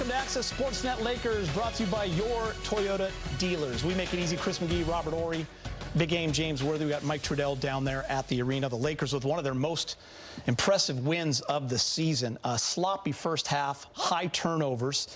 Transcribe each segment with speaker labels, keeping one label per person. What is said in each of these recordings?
Speaker 1: welcome to Access Sportsnet Lakers, brought to you by your Toyota dealers. We make it easy. Chris McGee, Robert Horry, big game, James Worthy. We got Mike Trudell down there at the arena. The Lakers with one of their most impressive wins of the season. A sloppy first half, high turnovers,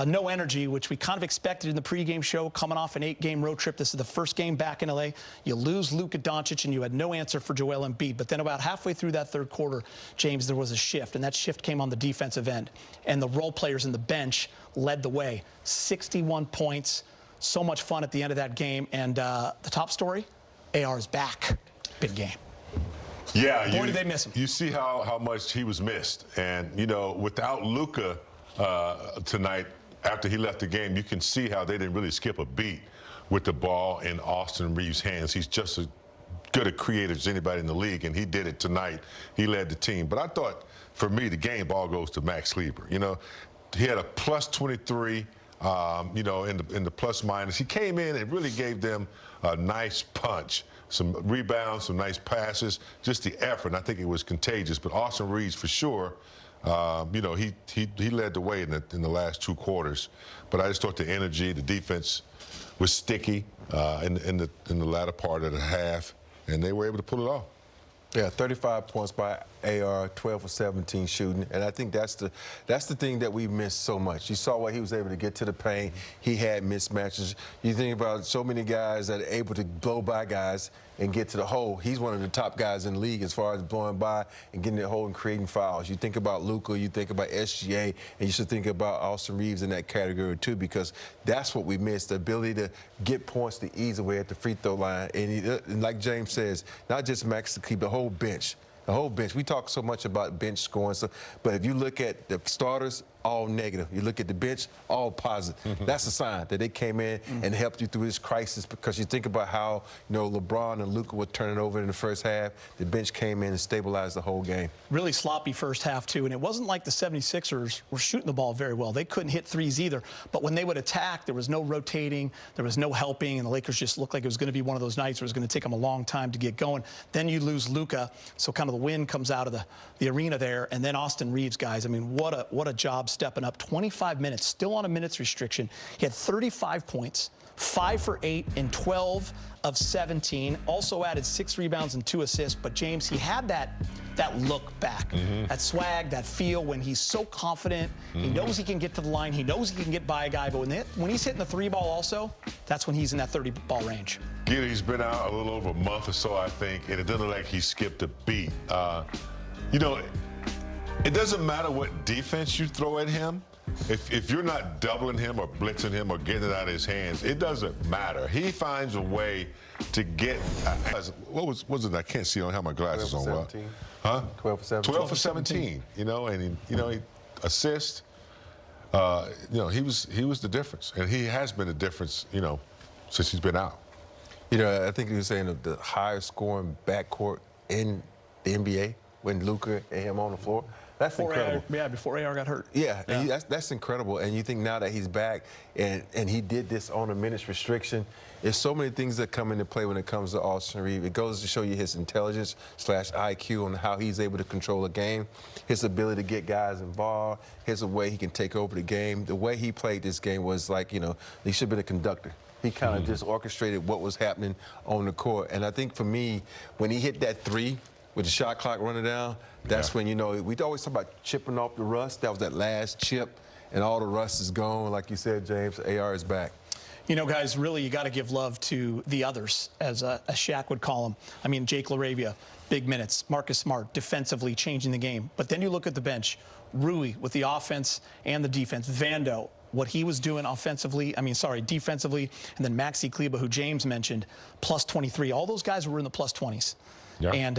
Speaker 1: no energy, which we kind of expected in the pregame show. Coming off an 8-game road trip, this is the first game back in L.A. You lose Luka Doncic, and you had no answer for Joel Embiid. But then about halfway through that third quarter, James, there was a shift, and that shift came on the defensive end. And the role players in the bench led the way. 61 points, so much fun at the end of that game. And the top story, AR is back. Big game.
Speaker 2: Yeah,
Speaker 1: boy, did they miss him.
Speaker 2: You see how much he was missed. And, you know, without Luka tonight, after he left the game, you can see how they didn't really skip a beat with the ball in Austin Reaves' hands. He's just as good a creator as anybody in the league, and he did it tonight. He led the team. But I thought, for me, the game ball goes to Max Kleber. You know, he had a plus 23, you know, in the plus minus. He came in and really gave them a nice punch. Some rebounds, some nice passes, just the effort. And I think it was contagious. But Austin Reaves, for sure, you know, he led the way in the last 2 quarters. But I just thought the energy, the defense was sticky in the latter part of the half, and they were able to pull it off.
Speaker 3: Yeah, 35 points by AR, 12 for 17 shooting, and I think that's the thing that we missed so much. You saw what he was able to get to the paint. He had mismatches. You think about so many guys that are able to blow by guys and get to the hole. He's one of the top guys in the league as far as blowing by and getting to the hole and creating fouls. You think about Luka, you think about SGA, and you should think about Austin Reaves in that category too, because that's what we missed, the ability to get points the easy way at the free throw line. And like James says, not just Max to keep the whole bench. The whole bench. We talk so much about bench scoring, but if you look at the starters, all negative. You look at the bench, all positive. That's a sign that they came in and helped you through this crisis, because you think about how, you know, LeBron and Luka were turning over in the first half. The bench came in and stabilized the whole game.
Speaker 1: Really sloppy first half, too, and it wasn't like the 76ers were shooting the ball very well. They couldn't hit threes either, but when they would attack, there was no rotating, there was no helping, and the Lakers just looked like it was going to be one of those nights where it was going to take them a long time to get going. Then you lose Luka, so kind of the wind comes out of the arena there, and then Austin Reaves, guys, I mean, what a job stepping up. 25 minutes, still on a minutes restriction. He had 35 points, 5 for 8 in 12 of 17. Also added 6 rebounds and 2 assists. But James, he had that look back, that swag, that feel when he's so confident. He knows he can get to the line. He knows he can get by a guy. But when he's hitting the 3-ball also, that's when he's in that 30-ball range.
Speaker 2: Yeah, he's been out a little over a month or so, I think, and it doesn't look like he skipped a beat. You know, it doesn't matter what defense you throw at him. If you're not doubling him or blitzing him or getting it out of his hands, it doesn't matter. He finds a way to get. What was it? I can't see. I don't have my glasses on.
Speaker 3: 12 for 17.
Speaker 2: Huh?
Speaker 3: 12 for 17.
Speaker 2: 12 for 17. You know, and he assist. You know, he was the difference, and he has been the difference. You know, since he's been out.
Speaker 3: You know, I think he was saying the highest scoring backcourt in the NBA when Luka and him on the floor. That's incredible.
Speaker 1: Before AR got hurt.
Speaker 3: Yeah. That's incredible. And you think now that he's back and he did this on a minutes restriction, there's so many things that come into play when it comes to Austin Reaves. It goes to show you his intelligence / IQ on how he's able to control a game, his ability to get guys involved, his way he can take over the game. The way he played this game was like, you know, he should have been a conductor. He kind of just orchestrated what was happening on the court. And I think for me, when he hit that 3, with the shot clock running down, that's when, you know, we always talk about chipping off the rust. That was that last chip, and all the rust is gone. Like you said, James, AR is back.
Speaker 1: You know, guys, really, you got to give love to the others, as Shaq would call them. I mean, Jake LaRavia, big minutes. Marcus Smart, defensively changing the game. But then you look at the bench. Rui with the offense and the defense. Vando, what he was doing defensively, and then Maxi Kleber, who James mentioned, plus 23. All those guys were in the plus 20s. Yeah. And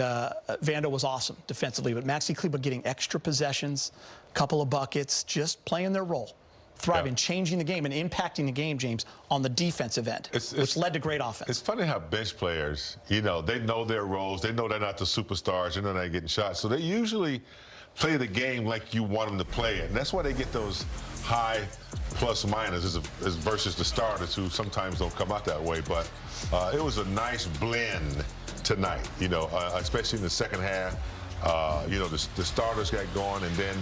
Speaker 1: Vando was awesome defensively, but Maxi Kleber getting extra possessions, couple of buckets, just playing their role, thriving, changing the game and impacting the game, James, on the defensive end, which led to great offense.
Speaker 2: It's funny how bench players, you know, they know their roles. They know they're not the superstars. They know they're getting shots. So they usually play the game like you want them to play it. And that's why they get those high plus minus versus the starters who sometimes don't come out that way. But it was a nice blend tonight, you know, especially in the second half. You know, the starters got going, and then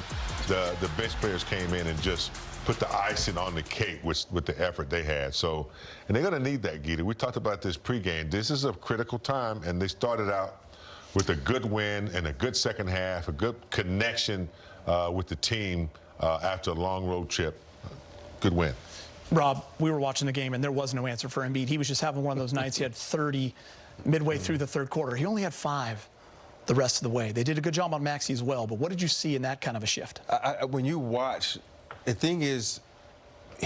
Speaker 2: the bench players came in and just put the icing on the cake with the effort they had. So, and they're going to need that, Gita. We talked about this pregame. This is a critical time, and they started out with a good win and a good second half, a good connection with the team after a long road trip. Good win.
Speaker 1: Rob, we were watching the game, and there was no answer for Embiid. He was just having one of those nights. He had 30 midway through the third quarter. He only had 5 the rest of the way. They did a good job on Maxey as well, but what did you see in that kind of a shift?
Speaker 3: When you watch, the thing is,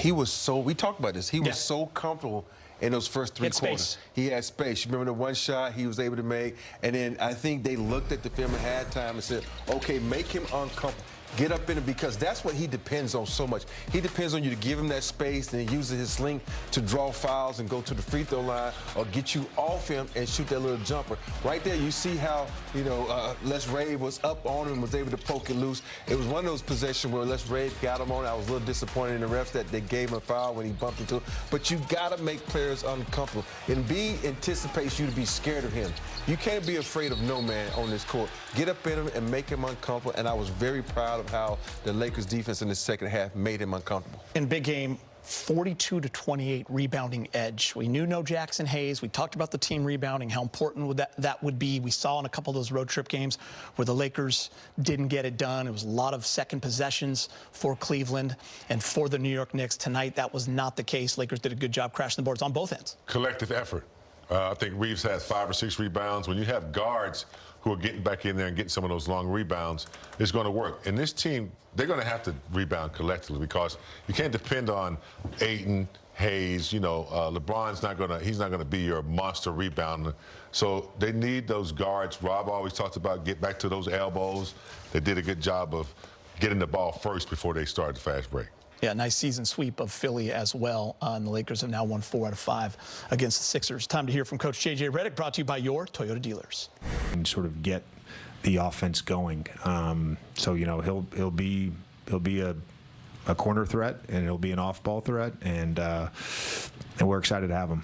Speaker 3: we talked about this, he was so comfortable in those first 3 quarters.
Speaker 1: Space.
Speaker 3: He had space. You remember the one shot he was able to make? And then I think they looked at the film at halftime and said, okay, make him uncomfortable. Get up in it, because that's what he depends on so much. He depends on you to give him that space, and he uses his length to draw fouls and go to the free throw line or get you off him and shoot that little jumper. Right there, you see how, you know, Les Ray was up on him and was able to poke it loose. It was one of those possessions where Les Ray got him on it. I was a little disappointed in the refs that they gave him a foul when he bumped into it. But you got to make players uncomfortable. And B anticipates you to be scared of him. You can't be afraid of no man on this court. Get up in him and make him uncomfortable. And I was very proud of how the Lakers defense in the second half made him uncomfortable.
Speaker 1: In big game, 42-28 rebounding edge. We knew no Jackson Hayes. We talked about the team rebounding, how important that would be. We saw in a couple of those road trip games where the Lakers didn't get it done. It was a lot of second possessions for Cleveland and for the New York Knicks. Tonight, that was not the case. Lakers did a good job crashing the boards on both ends.
Speaker 2: Collective effort. I think Reeves had 5 or 6 rebounds. When you have guards who are getting back in there and getting some of those long rebounds, it's going to work. And this team, they're going to have to rebound collectively, because you can't depend on Ayton, Hayes. You know, LeBron's not going to, he's not going to be your monster rebounder. So they need those guards. Rob always talked about get back to those elbows. They did a good job of getting the ball first before they started the fast break.
Speaker 1: Yeah, nice season sweep of Philly as well. And the Lakers have now won 4 out of 5 against the Sixers. Time to hear from Coach J.J. Redick, brought to you by your Toyota dealers.
Speaker 4: And sort of get the offense going. So, you know, he'll be a corner threat, and he'll be an off-ball threat, and we're excited to have him.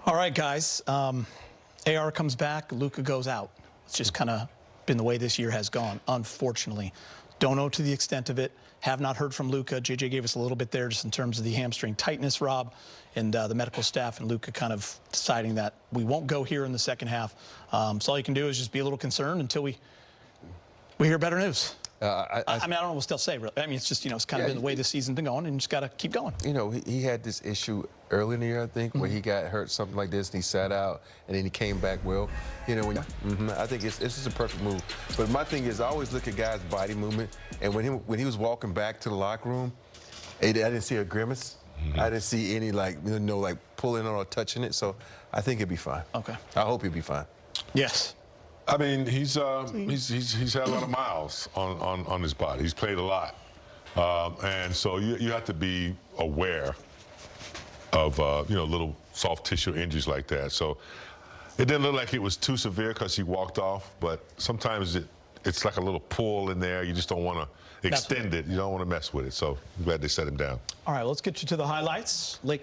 Speaker 1: All right, guys. AR comes back, Luka goes out. It's just kind of been the way this year has gone, unfortunately. Don't know to the extent of it. Have not heard from Luka. JJ gave us a little bit there just in terms of the hamstring tightness, Rob, and the medical staff and Luka kind of deciding that we won't go here in the second half. So all you can do is just be a little concerned until we hear better news. I mean, I don't know what they'll say, really. I mean, it's just, you know, it's kind of been the way this season's been going, and you just got to keep going.
Speaker 3: You know, he had this issue early in the year, I think, where he got hurt, something like this, and he sat out, and then he came back well. You know, I think this is a perfect move. But my thing is, I always look at guys' body movement, and when he was walking back to the locker room, I didn't see a grimace. I didn't see any, like, you know, like pulling on or touching it. So I think he'll be fine.
Speaker 1: Okay.
Speaker 3: I hope he'll be fine.
Speaker 1: Yes.
Speaker 2: I mean, he's had a lot of miles on his body. He's played a lot, and so you have to be aware of you know, little soft tissue injuries like that. So it didn't look like it was too severe because he walked off, but sometimes it's like a little pull in there. You just don't want to extend it. You don't want to mess with it. So I'm glad they set him down.
Speaker 1: All right, let's get you to the highlights. Lakers